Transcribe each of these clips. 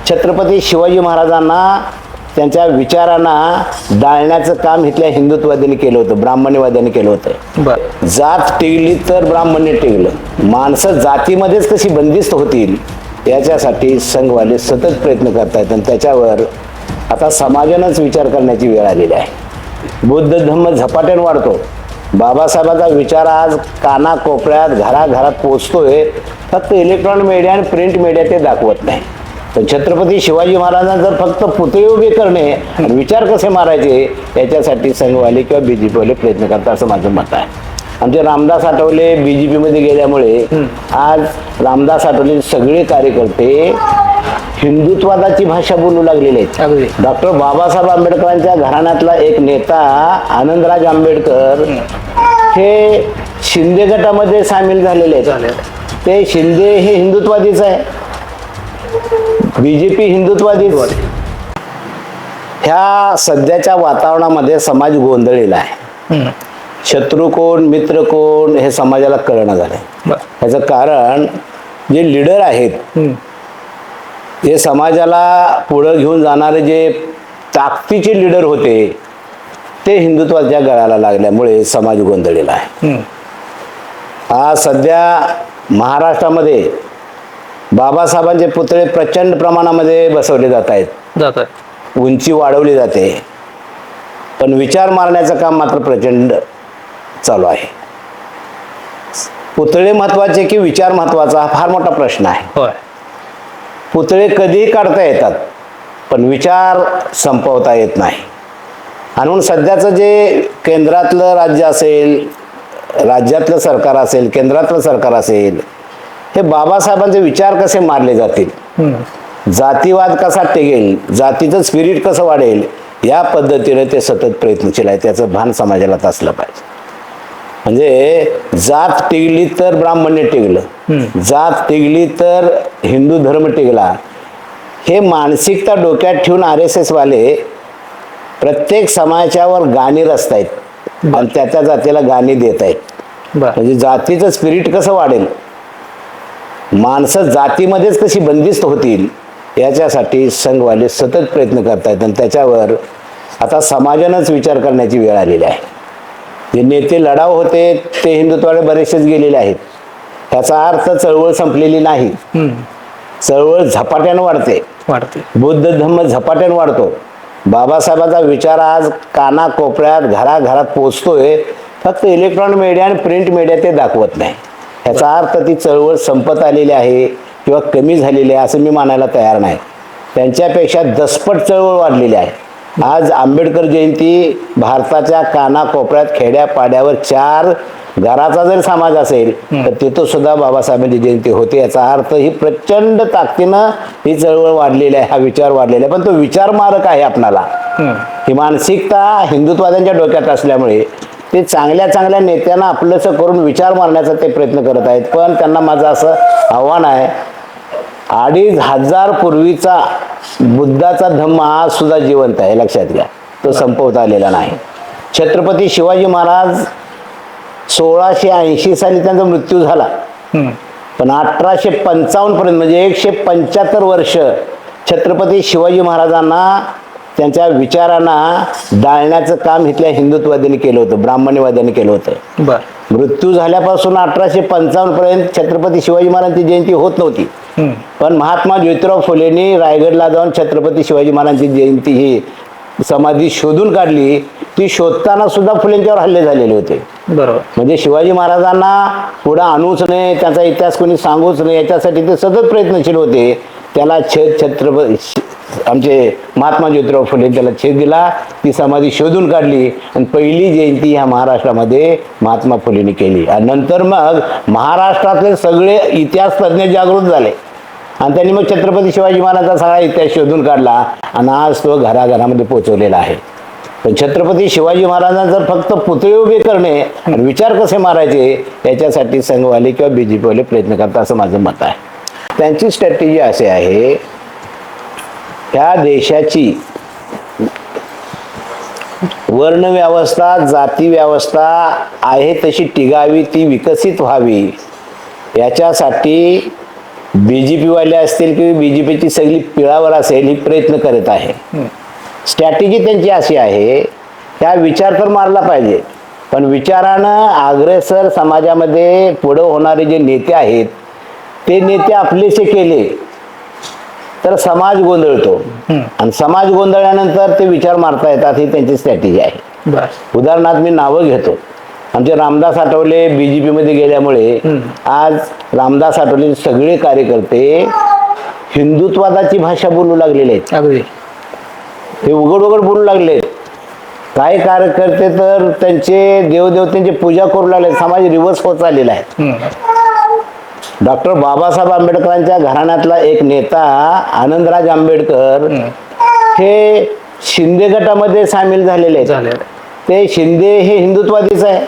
छत्रपती शिवाजी महाराजांना त्यांच्या विचारांना डाळण्याचं काम इथल्या हिंदुत्ववाद्यांनी केलं होतं, ब्राह्मण्यवाद्यांनी केलं होतं. जात टिकली तर ब्राह्मण्य टिकलं. माणसं जातीमध्येच कशी बंदिस्त होतील याच्यासाठी संघवाले सतत प्रयत्न करतायत आणि त्याच्यावर आता समाजानंच विचार करण्याची वेळ आलेली आहे. बुद्ध धम्म झपाट्याने वाढतो. बाबासाहेबांचा विचार आज कानाकोपऱ्यात घराघरात पोचतोय. फक्त इलेक्ट्रॉनिक मीडिया आणि प्रिंट मीडिया ते दाखवत नाही. पण छत्रपती शिवाजी महाराजांना जर फक्त पुतळे उभे करणे आणि विचार कसे मारायचे याच्यासाठी संघवाले किंवा बीजेपीवाले प्रयत्न करतात असं माझं मत आहे. आमचे रामदास आठवले बीजेपी मध्ये गेल्यामुळे आज रामदास आठवले सगळे कार्यकर्ते हिंदुत्वादाची भाषा बोलू लागलेले आहेत. डॉक्टर बाबासाहेब आंबेडकरांच्या घराण्यातला एक नेता आनंदराज आंबेडकर हे शिंदे गटामध्ये सामील झालेले आहेत. ते शिंदे हे हिंदुत्वादीच आहे, बीजेपी हिंदुत्वादीच. ह्या सध्याच्या वातावरणामध्ये समाज गोंधळलेला आहे. शत्रू कोण मित्र कोण हे समाजाला कळणं झालंय. याचं कारण जे लीडर आहेत, जे समाजाला पुढं घेऊन जाणारे जे ताकदीचे लीडर होते ते हिंदुत्वाच्या गळाला लागल्यामुळे समाज गोंधळलेला आहे. आज सध्या महाराष्ट्रामध्ये बाबासाहेबांचे पुतळे प्रचंड प्रमाणामध्ये बसवले जात आहेत, उंची वाढवली जाते, पण विचार मारण्याचं काम मात्र प्रचंड चालू आहे. पुतळे महत्वाचे की विचार महत्वाचा हा फार मोठा प्रश्न आहे. पुतळे कधीही काढता येतात पण विचार संपवता येत नाही. आणि म्हणून सध्याचं जे केंद्रातलं राज्य असेल, राज्यातलं सरकार असेल, केंद्रातलं सरकार असेल, हे बाबासाहेबांचे विचार कसे मारले जातील, जातीवाद कसा टिकेल, जातीचं स्पिरिट कसं वाढेल या पद्धतीने ते सतत प्रयत्नशील आहे. त्याचं भान समाजाला असलं पाहिजे. म्हणजे जात टिकली तर ब्राह्मण्य टिकलं, जात टिकली तर हिंदू धर्म टिकला, हे मानसिकता डोक्यात ठेवून RSS वाले प्रत्येक समाजावर गाणी रचतायत आणि त्या जातीला गाणी देत आहेत. म्हणजे जातीचं स्पिरिट कसं वाढेल, माणसं जातीमध्येच कशी बंदिस्त होतील याच्यासाठी संघवाले सतत प्रयत्न करतायत आणि त्याच्यावर आता समाजानंच विचार करण्याची वेळ आलेली आहे. जे नेते लढाव होते ते हिंदुत्वाकडे बरेचसेच गेलेले आहेत. त्याचा अर्थ चळवळ संपलेली नाही. चळवळ झपाट्यानं वाढते. बुद्ध धम्म झपाट्यानं वाढतो. बाबासाहेबांचा विचार आज कानाकोपऱ्यात घराघरात पोचतोय. फक्त इलेक्ट्रॉनिक मीडिया आणि प्रिंट मीडिया ते दाखवत नाही. याचा अर्थ ती चळवळ संपत आलेली आहे किंवा कमी झालेली आहे असं मी मानायला तयार नाही. त्यांच्यापेक्षा दसपट चळवळ वाढलेली आहे. आज आंबेडकर जयंती भारताच्या कानाकोपऱ्यात खेड्यापाड्यावर 4 घराचा जर समाज असेल तर तिथं सुद्धा बाबासाहेबांची जयंती होते. याचा अर्थ ही प्रचंड ताकदीनं ही चळवळ वाढलेली आहे, हा विचार वाढलेला आहे. पण तो विचार मारक आहे. आपणाला ही मानसिकता हिंदुत्वाद्यांच्या डोक्यात असल्यामुळे ते चांगल्या चांगल्या नेत्यांना आपलंसं करून विचार मारण्याचा ते प्रयत्न करत आहेत. पण त्यांना माझं असं आव्हान आहे, 2500 पूर्वीचा बुद्धाचा धम्म आज सुद्धा जिवंत आहे, लक्षात घ्या. तो संपवता आलेला नाही. छत्रपती शिवाजी महाराज 1680 साली त्यांचा मृत्यू झाला, पण 1855 पर्यंत म्हणजे 175 वर्ष छत्रपती शिवाजी महाराजांना त्यांच्या विचारांना डाळण्याचं काम इथल्या हिंदुत्ववाद्यांनी केलं होतं, ब्राह्मण्यवाद्यांनी केलं होतं. मृत्यू झाल्यापासून 1855 पर्यंत छत्रपती शिवाजी महाराजांची जयंती होत नव्हती. पण महात्मा ज्योतिराव फुलेंनी रायगडला जाऊन छत्रपती शिवाजी महाराजांची जयंती ही समाधी शोधून काढली. ती शोधताना सुद्धा फुलेंच्यावर हल्ले झालेले होते. म्हणजे शिवाजी महाराजांना पुढे आणूच नये, त्यांचा इतिहास कोणी सांगूच नये याच्यासाठी ते सतत प्रयत्नशील होते. त्याला छत्रपती आमचे महात्मा ज्योतिराव फुले त्याला छेद दिला. ती समाधी शोधून काढली आणि पहिली जयंती ह्या महाराष्ट्रामध्ये महात्मा फुलेंनी केली. आणि नंतर मग महाराष्ट्रातले सगळे इतिहास तज्ञ जागृत झाले आणि त्यांनी मग छत्रपती शिवाजी महाराजांचा सगळा इतिहास शोधून काढला आणि आज तो घराघरामध्ये पोहोचवलेला आहे. पण छत्रपती शिवाजी महाराजांना जर फक्त पुतळे उभे करणे आणि विचार कसे मारायचे याच्यासाठी संघवाले किंवा बीजेपीवाले प्रयत्न करतात असं माझं मत आहे. त्यांची स्ट्रॅटेजी अशी आहे, ह्या देशाची वर्णव्यवस्था जाती व्यवस्था आहे तशी टिकावी, ती विकसित व्हावी याच्यासाठी बीजेपी वाले असतील किंवा बीजेपीची सगळी पिळावर असेल ही प्रयत्न करत आहे. स्ट्रॅटेजी त्यांची अशी आहे, त्या विचार तर मारला पाहिजे, पण विचारानं अग्रेसर समाजामध्ये पुढं होणारे जे नेते आहेत ते नेते आपलेसे केले तर समाज गोंधळतो, आणि समाज गोंधळल्यानंतर ते विचार मारता येतात, ही त्यांची स्ट्रॅटेजी आहे. उदाहरणार्थ मी नावं घेतो. आमचे रामदास आठवले बीजेपी मध्ये गेल्यामुळे आज रामदास आठवले सगळे कार्यकर्ते हिंदुत्वादाची भाषा बोलू लागलेले आहेत. ते उघड उघड बोलू लागले. काही कार्यकर्ते तर त्यांचे देवदेवतांची पूजा करू लागले. समाज रिव्हर्स होत चाललेला आहे. डॉक्टर बाबासाहेब आंबेडकरांच्या घराण्यातला एक नेता आनंदराज आंबेडकर हे शिंदे गटामध्ये सामील झालेले आहेत. ते शिंदे हे हिंदुत्वादीच आहे,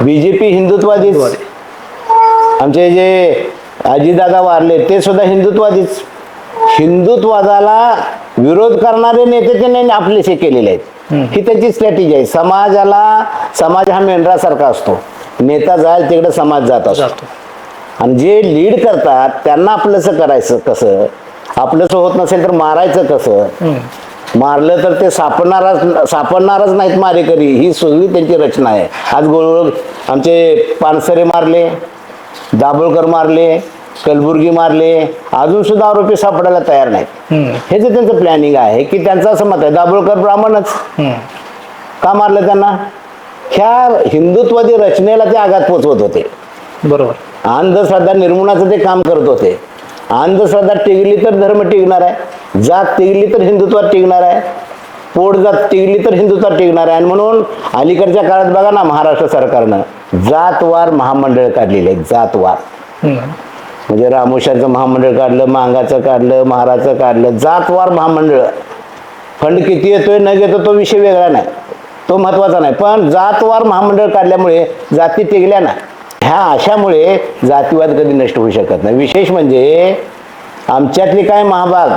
बीजेपी हिंदुत्वादीच. आमचे जे अजितदादा वारले ते सुद्धा हिंदुत्वादीच. हिंदुत्वादाला विरोध करणारे नेते त्यांनी आपलेसे केलेले आहेत. ही त्यांची स्ट्रॅटेजी आहे. समाज हा मेंढरासारखा असतो, नेता जाईल तिकडे समाज जात असतो, आणि जे लीड करतात त्यांना आपलंसं करायचं कसं, आपलंसं होत नसेल तर मारायचं कसं, मारलं तर ते सापडणारच नाहीत मारेकरी, ही सगळी त्यांची रचना आहे. आज आमचे पानसरे मारले, दाभोळकर मारले, कलबुर्गी मारले, अजून सुद्धा आरोपी सापडायला तयार नाहीत. हे जे त्यांचं प्लॅनिंग आहे की त्यांचं असं मत आहे दाभोळकर ब्राह्मणच का मारलं त्यांना, ह्या हिंदुत्वादी रचनेला ते आघात पोचवत होते. बरोबर. अंधश्रद्धा निर्मूलनाचं ते काम करत होते. अंधश्रद्धा टिकली तर धर्म टिकणार आहे, जात टिकली तर हिंदुत्वात टिकणार आहे, पोट जात टिकली तर हिंदुत्वात टिकणार आहे. आणि म्हणून अलीकडच्या काळात बघा ना, महाराष्ट्र सरकारनं जातवार महामंडळ काढलेले आहेत. जातवार म्हणजे रामोशाचं महामंडळ काढलं, मांगाचं काढलं, महाराचं काढलं, जातवार महामंडळ. फंड किती येतोय न घेतो तो विषय वेगळा नाही, तो महत्वाचा नाही, पण जातवार महामंडळ काढल्यामुळे जाती टिकल्या ना. ह्या अशामुळे जातीवाद कधी नष्ट होऊ शकत नाही. विशेष म्हणजे आमच्यातली काय महाभाग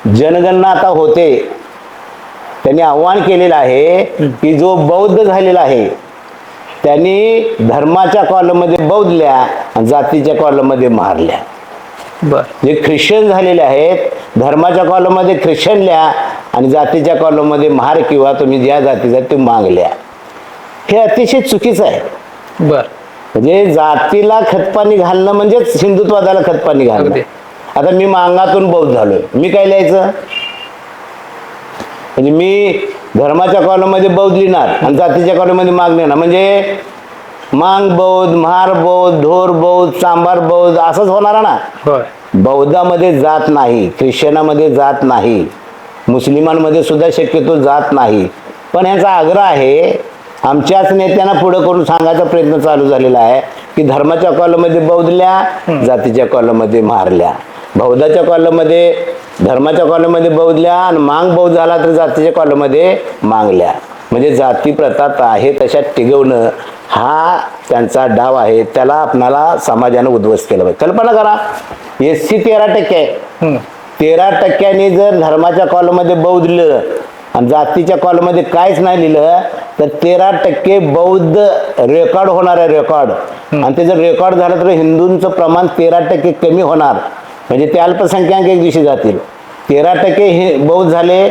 जनगणना आता होते, त्यांनी आव्हान केलेलं आहे की जो बौद्ध झालेला आहे त्यांनी धर्माच्या कॉलममध्ये बौद्धल्या आणि जातीच्या कॉलममध्ये मारल्या. जे ख्रिश्चन झालेले आहेत धर्माच्या कॉलममध्ये ख्रिश्चनल्या आणि जातीच्या कॉलममध्ये महार किंवा तुम्ही ज्या जातीचा ते मागल्या. हे अतिशय चुकीचं आहे. म्हणजे जातीला खतपाणी घालणं म्हणजेच हिंदुत्वादाला खतपाणी घालणं. आता मी मांगातून बौद्ध झालोय, मी काय लिहायचं, म्हणजे मी धर्माच्या कॉलममध्ये बौद्ध लिहिणार आणि जातीच्या कॉलममध्ये माग लिहिणार, म्हणजे मांग बौद्ध, महार बौद्ध, ढोर बौद्ध, चांभार बौद्ध असंच होणार ना. बौद्धामध्ये जात नाही, ख्रिश्चनामध्ये जात नाही, मुस्लिमांमध्ये सुद्धा शक्यतो जात नाही. पण ह्याचा आग्रह आहे, आमच्याच नेत्यांना पुढे करून सांगायचा प्रयत्न चालू झालेला आहे की धर्माच्या कॉलममध्ये बौद्धल्या, जातीच्या कॉलममध्ये मारल्या, बौद्धाच्या कॉलममध्ये धर्माच्या कॉलममध्ये बौद्धल्या आणि मांग बौद्ध झाला तर जातीच्या कॉलममध्ये मागल्या. म्हणजे जाती प्रथा आहे तशा टिकवणं हा त्यांचा डाव आहे. त्याला आपणाला समाजानं उद्ध्वस्त केलं पाहिजे. कल्पना करा, SC 13% आहे, 13% जर धर्माच्या कॉलममध्ये बौद्ध लिहिलं आणि जातीच्या कॉलममध्ये काहीच नाही लिहिलं तर 13% बौद्ध रेकॉर्ड होणार आहे, रेकॉर्ड. आणि ते जर रेकॉर्ड झालं तर हिंदूंचं प्रमाण 13% कमी होणार, म्हणजे ते अल्पसंख्याक एक दिवशी जातील. 13% हे बौद्ध झाले,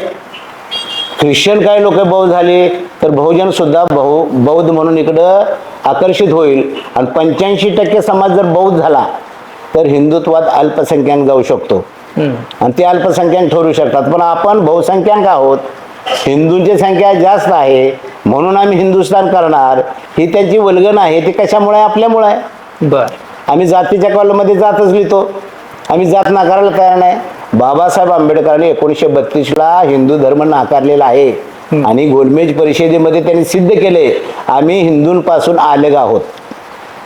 ख्रिश्चन काही लोक बौद्ध झाले तर बहुजन सुद्धा बौद्ध म्हणून इकडं आकर्षित होईल. आणि 85% समाज जर बौद्ध झाला तर हिंदुत्वात अल्पसंख्याक जाऊ शकतो आणि ते अल्पसंख्याक ठरू शकतात. पण आपण बहुसंख्याक आहोत, हिंदूंची संख्या जास्त आहे म्हणून आम्ही हिंदुस्थान करणार, ही त्यांची वल्गना आहे. ती कशामुळे, आपल्यामुळे आहे. आम्ही जातीच्या कॉलममध्ये जातच लिहितो, आम्ही जात नाकारायला तयार नाही. बाबासाहेब आंबेडकरांनी 1932ला हिंदू धर्म नाकारलेला आहे आणि गोलमेज परिषदेमध्ये त्यांनी सिद्ध केले आम्ही हिंदूंपासून अलग आहोत.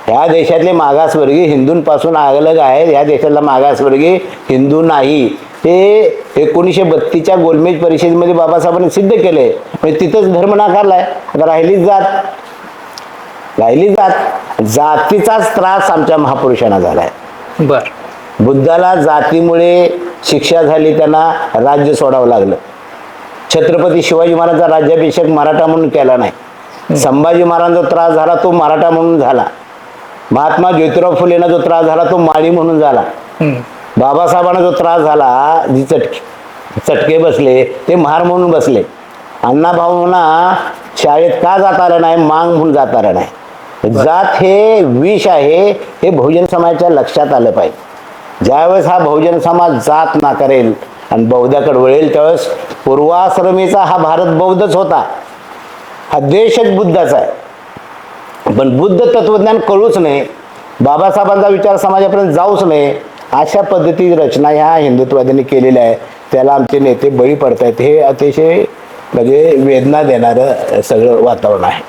ह्या देशातले मागासवर्गीय हिंदूंपासून अलग आहेत, ह्या देशातला मागासवर्गीय हिंदू नाही. ते 1932च्या गोलमेज परिषदेमध्ये बाबासाहेबांनी सिद्ध केले. म्हणजे तिथंच धर्म नाकारलाय. आता राहिलीच जात, जातीचाच त्रास आमच्या महापुरुषांना झालाय. बुद्धाला जातीमुळे शिक्षा झाली, त्यांना राज्य सोडावं लागलं. छत्रपती शिवाजी महाराजांचा राज्याभिषेक मराठा म्हणून केला नाही. संभाजी महाराजांचा त्रास झाला, तो मराठा म्हणून झाला. महात्मा ज्योतिराव फुलेंना जो त्रास झाला तो माळी म्हणून झाला. बाबासाहेबांना जो त्रास झाला, जी चटके बसले ते महार म्हणून बसले. अण्णाभाऊंना शाळेत का जाता आलं नाही, मांग म्हणून जाता आलं नाही. जात हे विष आहे हे बहुजन समाजाच्या लक्षात आलं पाहिजे. ज्यावेळेस हा बहुजन समाज जात नाकारेल आणि बौद्धाकडे वळेल त्यावेळेस पूर्वाश्रमीचा हा भारत बौद्धच होता, हा देशच बुद्धाचा आहे. पण बुद्ध तत्वज्ञान कळूच नये, बाबासाहेबांचा विचार समाजापर्यंत जाऊच नये, अशा पद्धती रचना ह्या हिंदुत्ववाद्यांनी केलेल्या आहे. त्याला आमचे नेते बळी पडत आहेत. हे अतिशय म्हणजे वेदना देणारं सगळं वातावरण आहे.